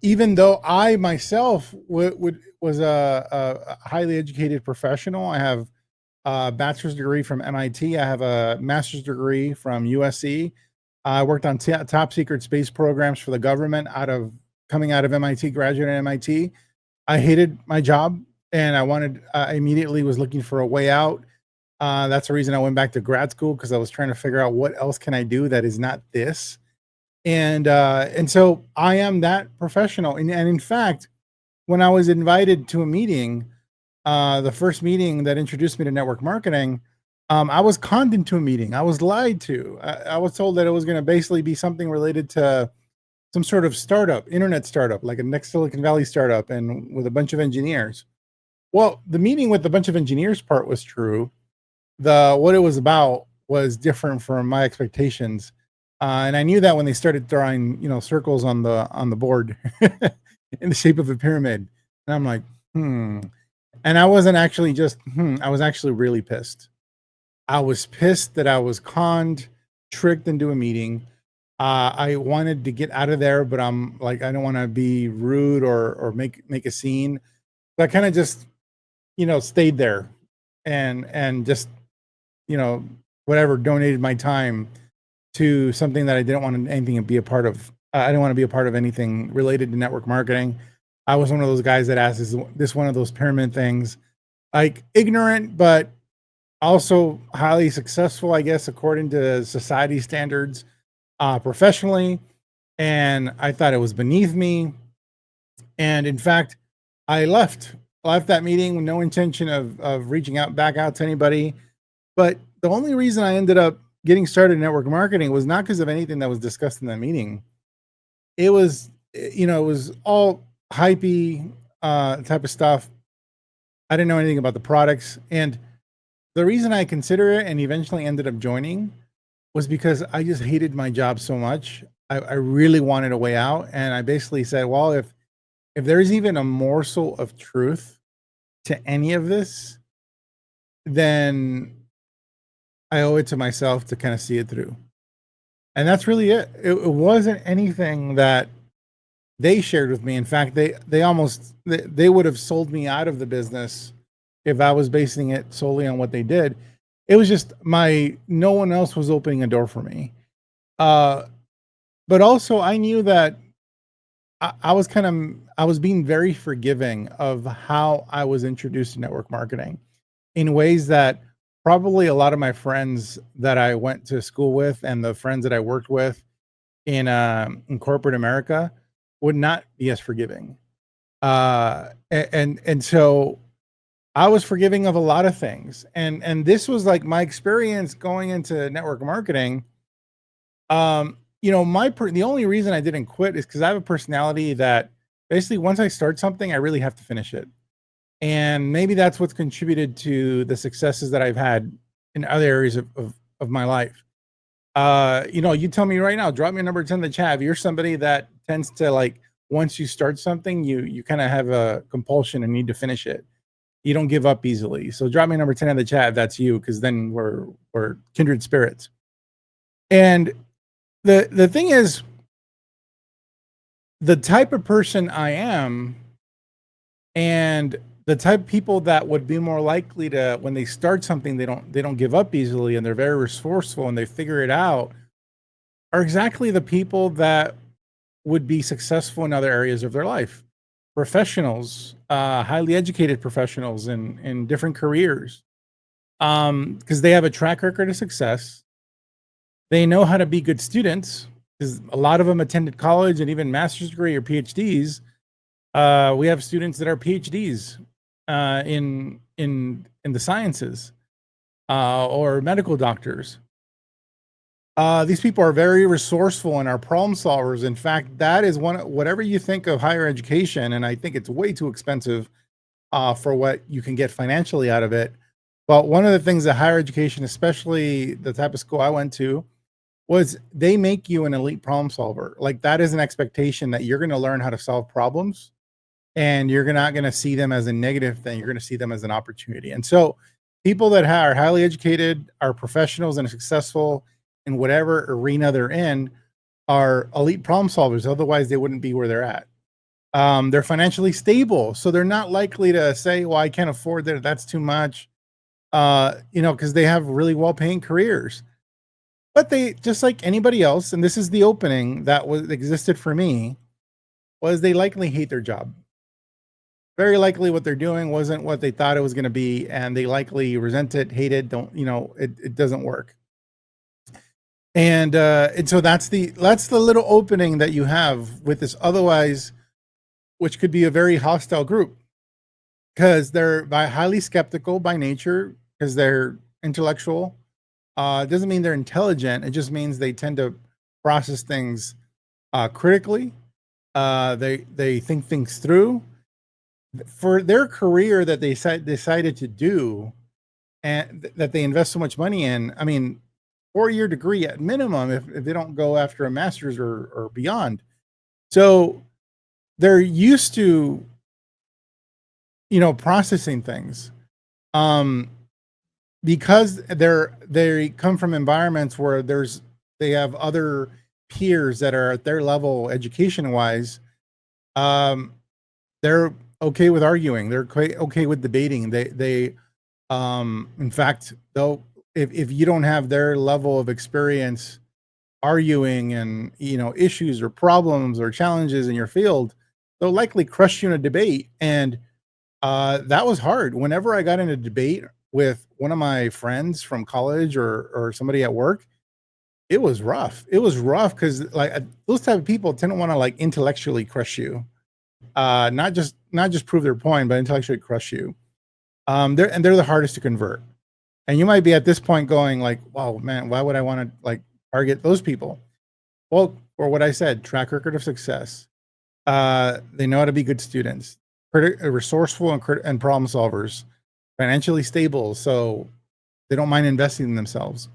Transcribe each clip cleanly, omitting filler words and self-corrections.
even though I myself was a highly educated professional. I have a bachelor's degree from MIT. I have a master's degree from USC. I worked on top secret space programs for the government coming out of MIT, graduate at MIT. I hated my job and I immediately was looking for a way out. That's the reason I went back to grad school, because I was trying to figure out what else can I do that is not this. And so I am that professional. And in fact, when I was invited to a meeting, the first meeting that introduced me to network marketing, I was conned into a meeting. I was lied to. I was told that it was going to basically be something related to some sort of startup, internet startup, like a next Silicon Valley startup, and with a bunch of engineers. Well, the meeting with a bunch of engineers part was true. The what it was about was different from my expectations, and I knew that when they started drawing, circles on the board in the shape of a pyramid, and I'm like, hmm. And I wasn't actually just I was actually really pissed. I was pissed that I was conned, tricked into a meeting. I wanted to get out of there, but I'm like, I don't want to be rude or make a scene. So I kind of just, stayed there and just, you know, whatever, donated my time to something that I didn't want anything to be a part of. I didn't want to be a part of anything related to network marketing. I was one of those guys that asked, is this one of those pyramid things? Like ignorant, but also highly successful, I guess, according to society standards, professionally. And I thought it was beneath me. And in fact, I left that meeting with no intention of reaching back out to anybody. But the only reason I ended up getting started in network marketing was not because of anything that was discussed in that meeting. It was, it was all hypey type of stuff. I didn't know anything about the products. And the reason I consider it and eventually ended up joining was because I just hated my job so much. I really wanted a way out. And I basically said, well, if there's even a morsel of truth to any of this, then I owe it to myself to kind of see it through. And that's really it. It wasn't anything that they shared with me. In fact, they would have sold me out of the business if I was basing it solely on what they did. It was just no one else was opening a door for me. But also I knew that I was being very forgiving of how I was introduced to network marketing in ways that probably a lot of my friends that I went to school with and the friends that I worked with in corporate America would not be as forgiving. And so I was forgiving of a lot of things. And this was like my experience going into network marketing. The only reason I didn't quit is because I have a personality that basically once I start something, I really have to finish it. And maybe that's what's contributed to the successes that I've had in other areas of my life. You tell me right now, drop me a number 10 in the chat. If you're somebody that tends to, like, once you start something, you kind of have a compulsion and need to finish it. You don't give up easily. So drop me number 10 in the chat if that's you, because then we're kindred spirits. And the thing is, the type of person I am and the type of people that would be more likely to, when they start something, they don't give up easily and they're very resourceful and they figure it out, are exactly the people that would be successful in other areas of their life. Professionals, highly educated professionals in different careers, because they have a track record of success. They know how to be good students, because a lot of them attended college and even master's degree or PhDs. We have students that are PhDs in the sciences, or medical doctors. These people are very resourceful and are problem solvers. In fact, that is whatever you think of higher education, and I think it's way too expensive for what you can get financially out of it. But one of the things that higher education, especially the type of school I went to, was they make you an elite problem solver. Like, that is an expectation that you're going to learn how to solve problems, and you're not going to see them as a negative thing. You're going to see them as an opportunity. And so people that are highly educated, are professionals and successful in whatever arena they're in, are elite problem solvers. Otherwise they wouldn't be where they're at. They're financially stable, so they're not likely to say, "Well, I can't afford that. That's too much." Because they have really well-paying careers. But they just like anybody else, and this is the opening that was existed for me, was they likely hate their job. Very likely what they're doing wasn't what they thought it was going to be, and they likely resent it, hate it, don't, it doesn't work. And so that's the little opening that you have with this otherwise, which could be a very hostile group, because they're highly skeptical by nature, because they're intellectual. It doesn't mean they're intelligent. It just means they tend to process things critically. They think things through for their career that they decided to do, and that they invest so much money in. I mean, 4-year degree at minimum, if they don't go after a master's or beyond. So they're used to, processing things. Um, because they come from environments where they have other peers that are at their level education wise. um they're okay with arguing, they're okay with debating. In fact, they'll, if you don't have their level of experience arguing and issues or problems or challenges in your field, they'll likely crush you in a debate. And that was hard. Whenever I got in a debate with one of my friends from college or somebody at work, it was rough. It was rough because like those type of people tend to want to like intellectually crush you, not just prove their point, but intellectually crush you. They're the hardest to convert. And you might be at this point going like, "Wow, man, why would I want to like target those people?" Well, or what I said, track record of success. They know how to be good students, resourceful and problem solvers, financially stable, so they don't mind investing in themselves,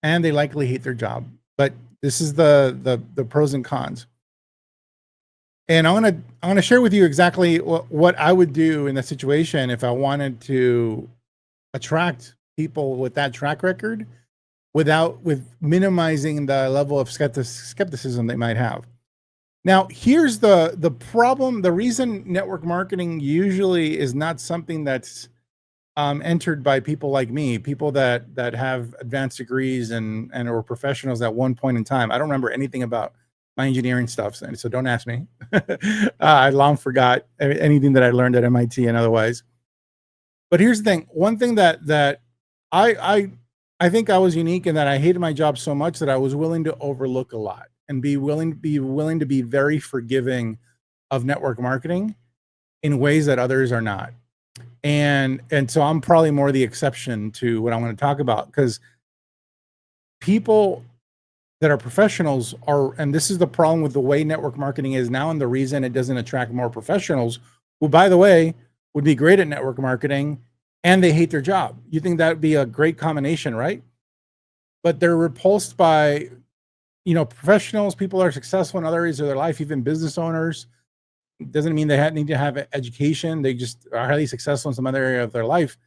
and they likely hate their job. But this is the pros and cons. And I want to share with you exactly what I would do in that situation if I wanted to attract people with that track record with minimizing the level of skepticism they might have. Now, here's the problem. The reason network marketing usually is not something that's entered by people like me, people that have advanced degrees and or professionals at one point in time. I don't remember anything about my engineering stuff, so don't ask me. I long forgot anything that I learned at MIT and otherwise. But here's the thing: one thing that I I I think I was unique in that I hated my job so much that I was willing to overlook a lot and be willing to be very forgiving of network marketing in ways that others are not. And so I'm probably more the exception to what I want to talk about, because people that are professionals are, and this is the problem with the way network marketing is now, and the reason it doesn't attract more professionals who, by the way, would be great at network marketing, and they hate their job. You think that would be a great combination, right? But they're repulsed by, professionals, people that are successful in other areas of their life, even business owners. Doesn't mean they need to have education. They just are highly successful in some other area of their life.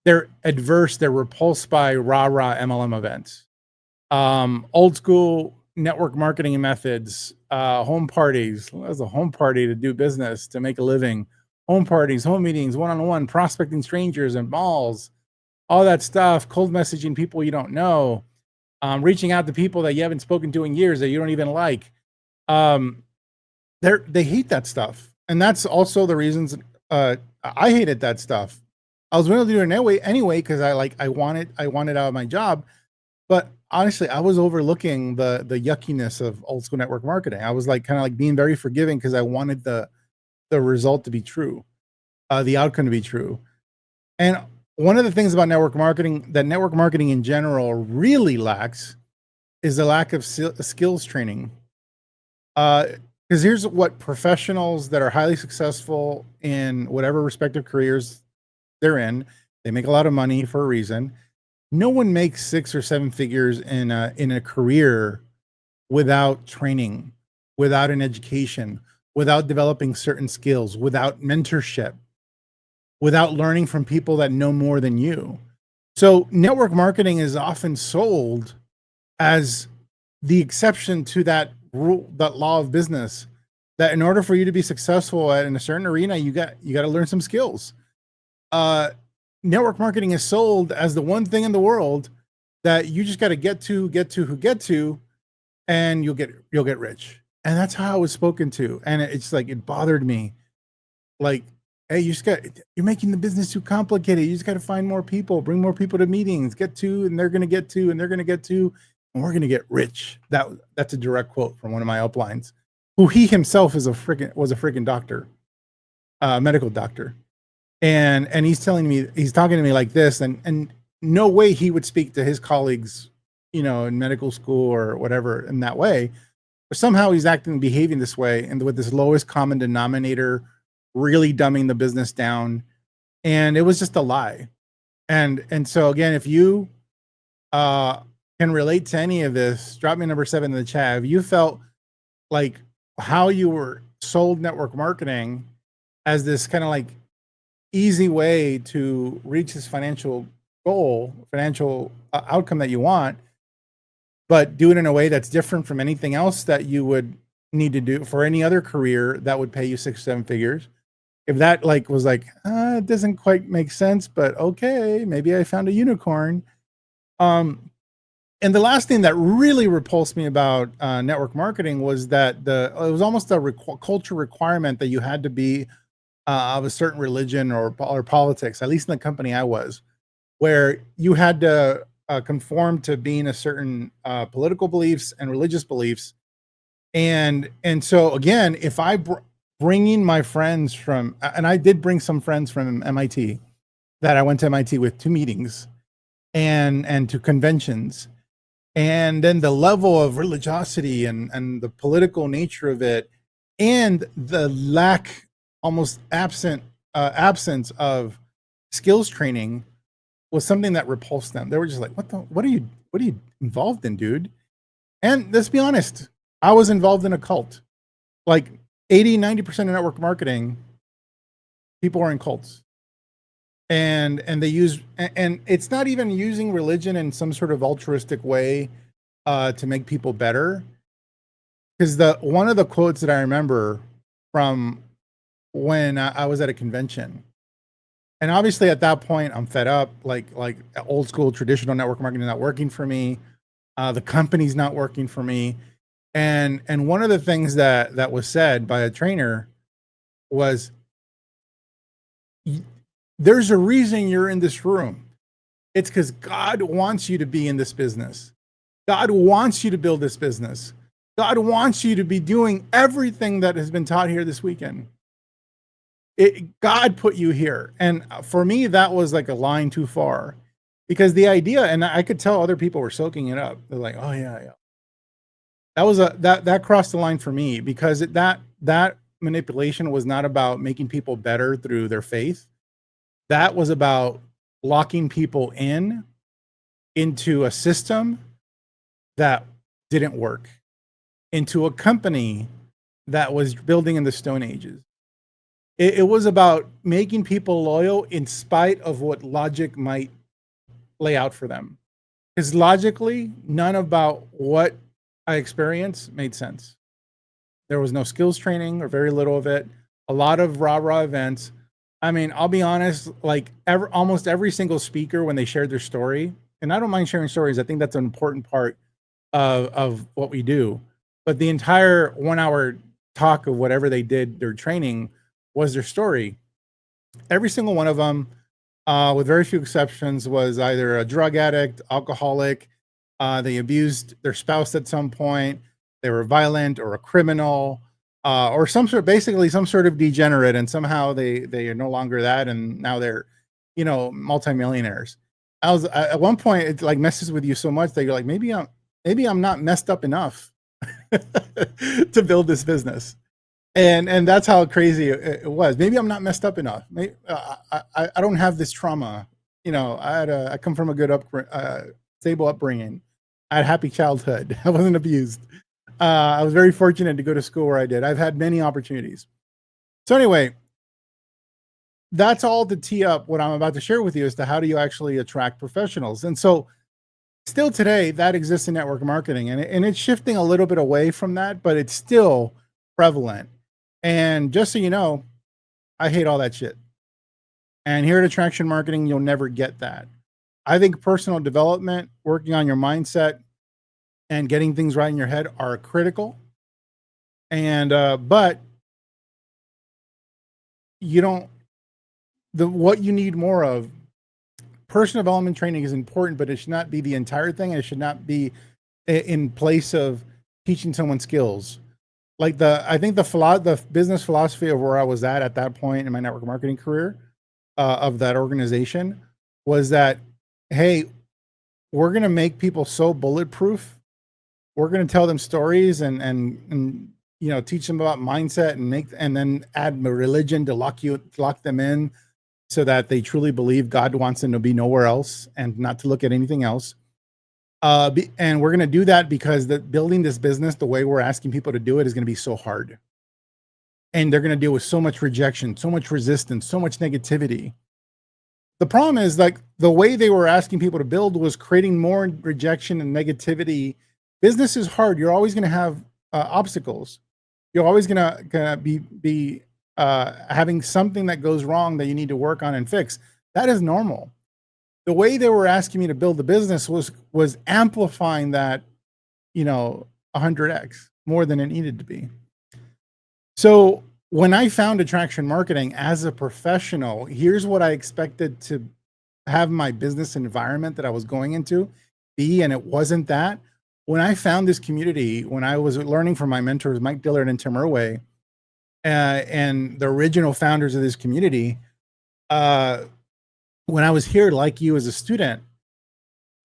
They're adverse. They're repulsed by rah MLM events, old school network marketing methods, home parties. As a home party to do business, to make a living, home parties, home meetings, one-on-one, prospecting strangers and malls, all that stuff, cold messaging people you don't know, reaching out to people that you haven't spoken to in years that you don't even like. Um, they hate that stuff, and that's also the reasons I hated that stuff. I was willing to do it anyway because I wanted out of my job. But honestly, I was overlooking the yuckiness of old school network marketing. I was like kind of like being very forgiving because I wanted the result to be true, the outcome to be true. And one of the things about network marketing that network marketing in general really lacks is the lack of skills training. Because here's what professionals that are highly successful in whatever respective careers they're in, they make a lot of money for a reason. No one makes 6 or 7 figures in a career without training, without an education, without developing certain skills, without mentorship, without learning from people that know more than you. So network marketing is often sold as the exception to that rule, that law of business. that in order for you to be successful in a certain arena, you got to learn some skills. Uh, Network marketing is sold as the one thing in the world that you just got to get to, and you'll get rich. And that's how I was spoken to. And it's like, it bothered me. Like, hey, you're making the business too complicated. You just got to find more people, bring more people to meetings, get to, and they're going to get to, and they're going to get to, and we're going to get rich. That's a direct quote from one of my uplines, who he himself was a freaking doctor, medical doctor. And he's talking to me like this, and no way he would speak to his colleagues, in medical school or whatever in that way. But somehow he's acting, behaving this way, and with this lowest common denominator, really dumbing the business down. And it was just a lie. And so again, if you can relate to any of this, drop me number 7 in the chat. If you felt like how you were sold network marketing as this kind of like easy way to reach this financial goal, financial outcome that you want, but do it in a way that's different from anything else that you would need to do for any other career that would pay you 6-7 figures. If that was like, it doesn't quite make sense, but okay, maybe I found a unicorn. And the last thing that really repulsed me about network marketing was that it was almost a culture requirement that you had to be of a certain religion or politics, at least in the company I was, where you had to conform to being a certain political beliefs and religious beliefs. And so again, if I bringing my friends from, and I did bring some friends from MIT that I went to MIT with, to meetings and to conventions, and then the level of religiosity and the political nature of it, and the lack, almost absence of skills training, was something that repulsed them. They were just like, what are you involved in, dude? And let's be honest, I was involved in a cult. Like 80-90% of network marketing, people are in cults. And they use, and it's not even using religion in some sort of altruistic way to make people better. Because one of the quotes that I remember from when I was at a convention, and obviously at that point I'm fed up, like old school traditional network marketing not working for me, the company's not working for me, and one of the things that was said by a trainer was, there's a reason you're in this room. It's because God wants you to be in this business. God wants you to build this business. God wants you to be doing everything that has been taught here this weekend. God put you here. And for me, that was like a line too far, because the idea, and I could tell other people were soaking it up. They're like, oh yeah. That was that crossed the line for me, because that manipulation was not about making people better through their faith. That was about locking people into a system that didn't work, into a company that was building in the Stone Ages. It was about making people loyal in spite of what logic might lay out for them. Because logically, none about what I experienced made sense. There was no skills training, or very little of it. A lot of rah-rah events. I mean, I'll be honest, like almost every single speaker, when they shared their story, and I don't mind sharing stories, I think that's an important part of what we do. But the entire 1 hour talk of whatever they did, their training, was their story. Every single one of them, with very few exceptions, was either a drug addict, alcoholic, they abused their spouse at some point, they were violent or a criminal, or basically some sort of degenerate, and somehow they are no longer that, and now they're, multimillionaires. At one point, it like messes with you so much that you're like, maybe I'm not messed up enough to build this business. And that's how crazy it was. Maybe I'm not messed up enough. Maybe, I don't have this trauma. I come from a good stable upbringing. I had a happy childhood. I wasn't abused. I was very fortunate to go to school where I did. I've had many opportunities. So anyway, that's all to tee up what I'm about to share with you as to how do you actually attract professionals. And so still today, that exists in network marketing, and it's shifting a little bit away from that, but it's still prevalent. And just so you know, I hate all that shit. And here at Attraction Marketing, you'll never get that. I think personal development, working on your mindset, and getting things right in your head are critical. And but you don't the what you need more of, personal development training is important, but it should not be the entire thing. And it should not be in place of teaching someone skills. Like I think the business philosophy of where I was at that point in my network marketing career, of that organization, was that, hey, we're going to make people so bulletproof. We're going to tell them stories and teach them about mindset and then add religion to lock them in, so that they truly believe God wants them to be nowhere else and not to look at anything else. And we're going to do that because building this business the way we're asking people to do it is going to be so hard. And they're going to deal with so much rejection, so much resistance, so much negativity. The problem is, like, the way they were asking people to build was creating more rejection and negativity. Business is hard. You're always going to have obstacles. You're always going to be having something that goes wrong that you need to work on and fix. That is normal. The way they were asking me to build the business was amplifying that, 100x more than it needed to be. So when I found Attraction Marketing as a professional, here's what I expected to have my business environment that I was going into be, and it wasn't that. When I found this community, when I was learning from my mentors, Mike Dillard and Tim Irway, and the original founders of this community, when I was here, like you as a student,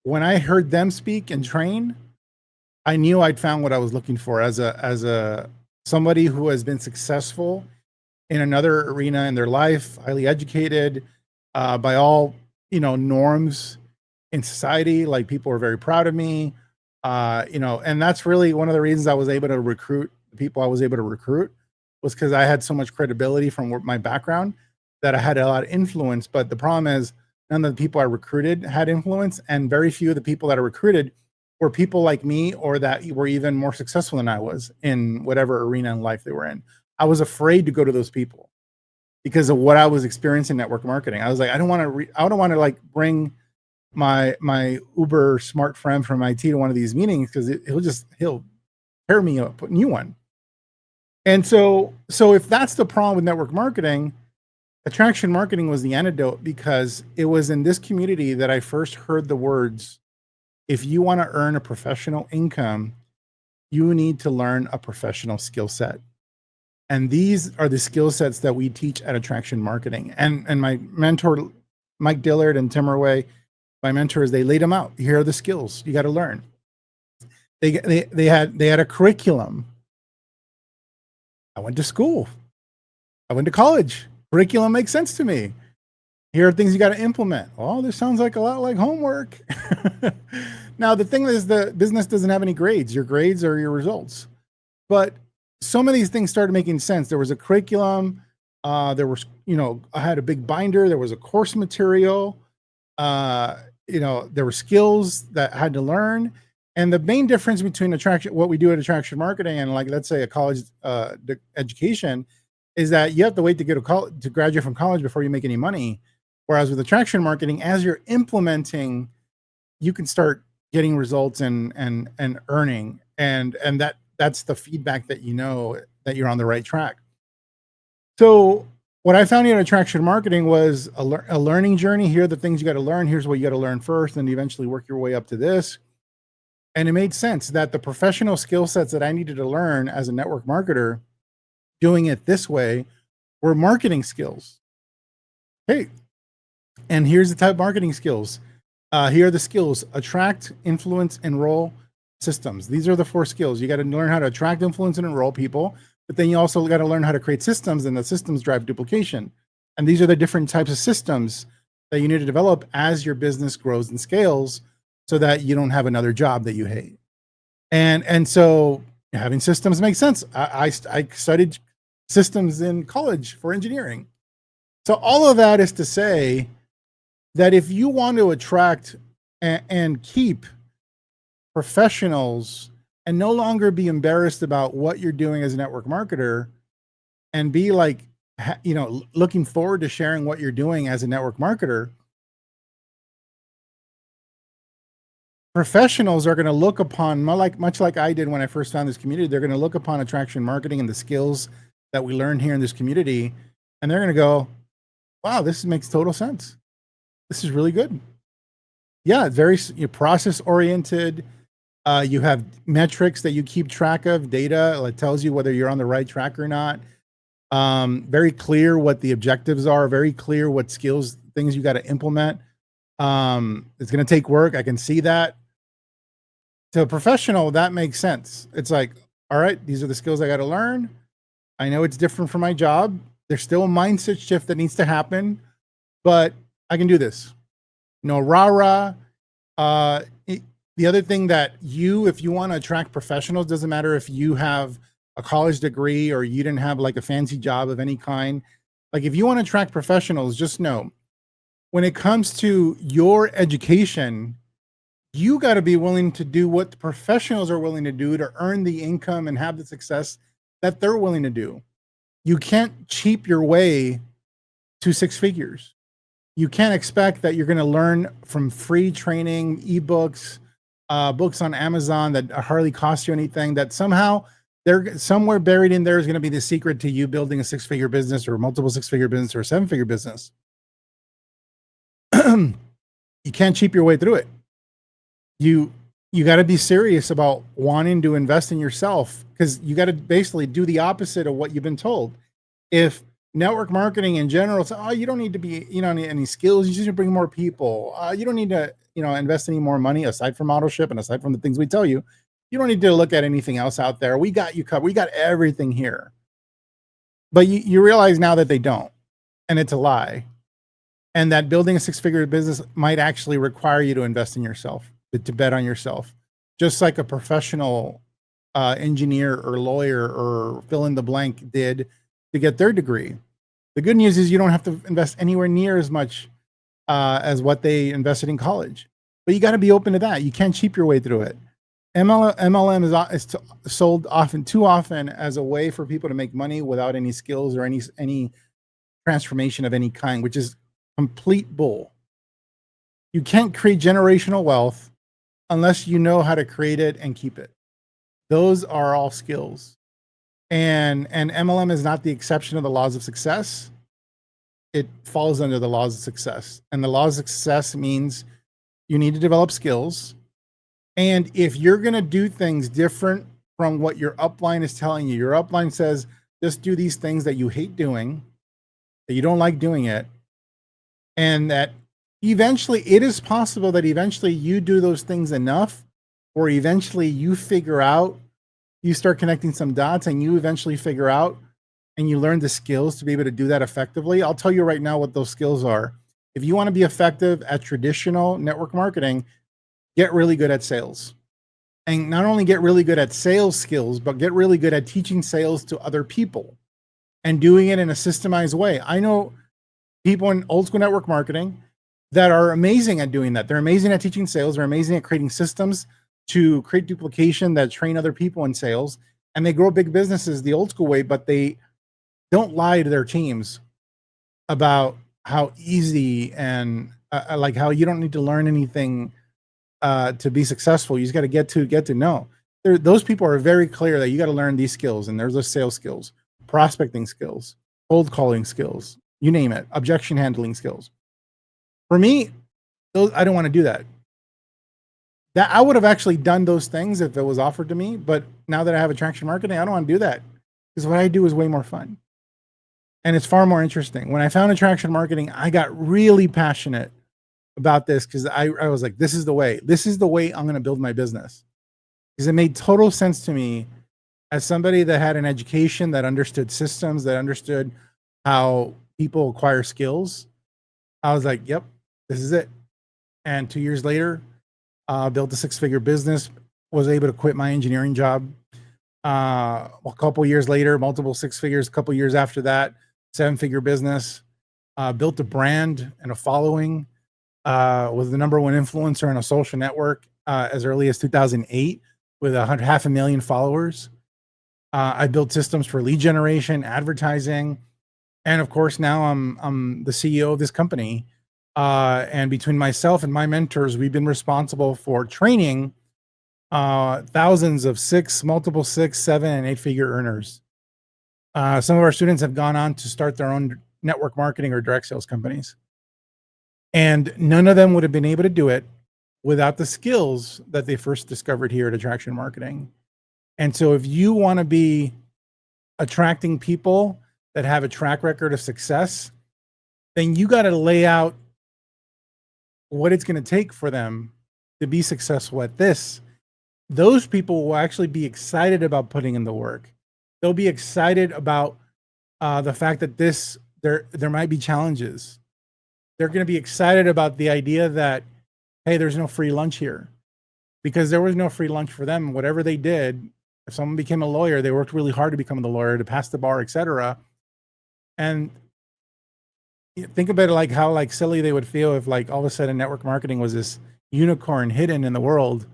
when I heard them speak and train, I knew I'd found what I was looking for as a somebody who has been successful in another arena in their life, highly educated, by all norms in society. Like, people were very proud of me, and that's really one of the reasons I was able to recruit the people I was able to recruit, was because I had so much credibility from my background that I had a lot of influence. But the problem is, none of the people I recruited had influence, and very few of the people that I recruited were people like me or that were even more successful than I was in whatever arena in life they were in. I was afraid to go to those people because of what I was experiencing in network marketing. I was like, I don't want to like bring my uber smart friend from IT to one of these meetings, because he'll tear me up, put a new one. And so if that's the problem with network marketing, Attraction Marketing was the antidote, because it was in this community that I first heard the words, if you want to earn a professional income, you need to learn a professional skill set. And these are the skill sets that we teach at Attraction Marketing. And my mentor, Mike Dillard and Tim Irway, my mentors, they laid them out. Here are the skills you got to learn. They had a curriculum. I went to school. I went to college. Curriculum makes sense to me. Here are things you got to implement. Oh, this sounds like a lot like homework. Now, the thing is, the business doesn't have any grades. Your grades are your results. But so many of these things started making sense. There was a curriculum. There was, I had a big binder. There was a course material. There were skills that I had to learn. And the main difference between what we do at Attraction Marketing and, like, let's say a college education, is that you have to wait to to graduate from college before you make any money. Whereas with Attraction Marketing, as you're implementing, you can start getting results and earning, and that's the feedback that that you're on the right track. So what I found in Attraction Marketing was a learning journey. Here are the things you got to learn. Here's what you got to learn first, and eventually work your way up to this. And it made sense that the professional skill sets that I needed to learn as a network marketer, doing it this way, were marketing skills. Hey, and here's the type of marketing skills. Here are the skills: attract, influence, enroll, systems. These are the 4 skills. You got to learn how to attract, influence, and enroll people, but then you also got to learn how to create systems, and the systems drive duplication. And these are the different types of systems that you need to develop as your business grows and scales, so that you don't have another job that you hate. And so having systems makes sense. I studied systems in college for engineering. So all of that is to say that if you want to attract and keep professionals and no longer be embarrassed about what you're doing as a network marketer, and be like, looking forward to sharing what you're doing as a network marketer, professionals are going to look upon, much like I did when I first found this community. They're going to look upon attraction marketing and the skills that we learn here in this community, and they're going to go, "Wow, this makes total sense. This is really good." Yeah, it's very process oriented. You have metrics that you keep track of, data that tells you whether you're on the right track or not. Very clear what the objectives are. Very clear what skills, things you got to implement. It's going to take work. I can see that. To a professional, that makes sense. It's like, all right, these are the skills I got to learn. I know it's different from my job. There's still a mindset shift that needs to happen, but I can do this. No rah rah. The other thing that if you want to attract professionals, doesn't matter if you have a college degree or you didn't have like a fancy job of any kind. Like if you want to attract professionals, just know when it comes to your education, you got to be willing to do what the professionals are willing to do to earn the income and have the success that they're willing to do. You can't cheap your way to six figures. You can't expect that you're going to learn from free training, ebooks, books on Amazon that hardly cost you anything, that somehow they're somewhere buried in there is going to be the secret to you building a six-figure business or multiple six-figure business or seven-figure business. You can't cheap your way through it. You got to be serious about wanting to invest in yourself, because you got to basically do the opposite of what you've been told. If network marketing in general, it's, oh, you don't need to be, any skills. You just need to bring more people. You don't need to, invest any more money aside from auto-ship and aside from the things we tell you. You don't need to look at anything else out there. We got you covered. We got everything here. But you realize now that they don't, and it's a lie. And that building a six-figure business might actually require you to invest in yourself, to bet on yourself, just like a professional engineer or lawyer or fill in the blank did to get their degree. The good news is you don't have to invest anywhere near as much as what they invested in college, but you got to be open to that. You can't cheap your way through it. MLM is sold too often as a way for people to make money without any skills or any transformation of any kind, which is complete bull. You can't create generational wealth unless you know how to create it and keep it. Those are all skills. And MLM is not the exception of the laws of success. It falls under the laws of success. And the laws of success means you need to develop skills. And if you're going to do things different from what your upline is telling you, your upline says, just do these things that you hate doing, that you don't like doing it, and that eventually it is possible that eventually you do those things enough, or eventually you start connecting some dots and you eventually figure out and you learn the skills to be able to do that effectively. I'll tell you right now what those skills are. If you want to be effective at traditional network marketing, get really good at sales. And not only get really good at sales skills, but get really good at teaching sales to other people and doing it in a systemized way. I know people in old school network marketing that are amazing at doing that. They're amazing at teaching sales. They're amazing at creating systems to create duplication that train other people in sales. And they grow big businesses the old school way, but they don't lie to their teams about how easy and like how you don't need to learn anything to be successful. You just got to get to know. Those people are very clear that you got to learn these skills. And there's those sales skills, prospecting skills, cold calling skills, you name it, objection handling skills. For me, I don't want to do that. That I would have actually done those things if it was offered to me. But now that I have attraction marketing, I don't want to do that, because what I do is way more fun. And it's far more interesting. When I found attraction marketing, I got really passionate about this, because I was like, this is the way I'm going to build my business. Because it made total sense to me as somebody that had an education, that understood systems, that understood how people acquire skills. I was like, yep, this is it. And 2 years later, built a six-figure business, was able to quit my engineering job. A couple years later, multiple six figures, a couple years after that, seven-figure business, built a brand and a following, was the number one influencer on a social network as early as 2008 with 500,000 followers. I built systems for lead generation, advertising, and of course now I'm the CEO of this company. And between myself and my mentors, we've been responsible for training thousands of multiple six, seven, and eight-figure earners. Some of our students have gone on to start their own network marketing or direct sales companies. And none of them would have been able to do it without the skills that they first discovered here at Attraction Marketing. And so if you want to be attracting people that have a track record of success, then you got to lay out what it's going to take for them to be successful at this. Those people will actually be excited about putting in the work. They'll be excited about the fact that there might be challenges. They're going to be excited about the idea that, hey, there's no free lunch here, because there was no free lunch for them. Whatever they did, if someone became a lawyer, they worked really hard to become the lawyer, to pass the bar, etc. And think about it like how like silly they would feel if like all of a sudden network marketing was this unicorn hidden in the world,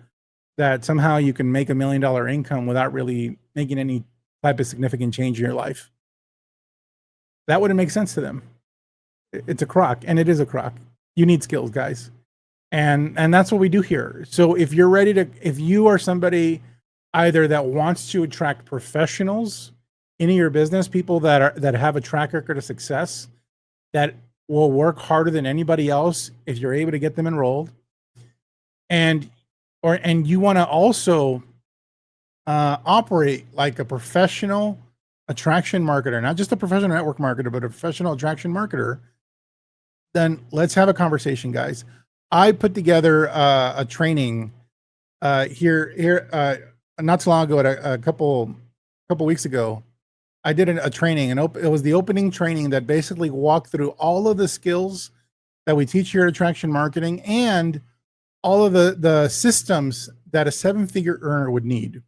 that somehow you can make $1 million income without really making any type of significant change in your life. That wouldn't make sense to them. It's a crock, and it is a crock. You need skills, guys. And that's what we do here. So if you're ready to, if you are somebody either that wants to attract professionals into your business, people that have a track record of success, that will work harder than anybody else if you're able to get them enrolled, and you want to also operate like a professional attraction marketer, not just a professional network marketer, but a professional attraction marketer, then let's have a conversation, guys. I put together a training here not too long ago, at a couple weeks ago. I did a training, and it was the opening training that basically walked through all of the skills that we teach here at Attraction Marketing, and all of the systems that a seven-figure earner would need.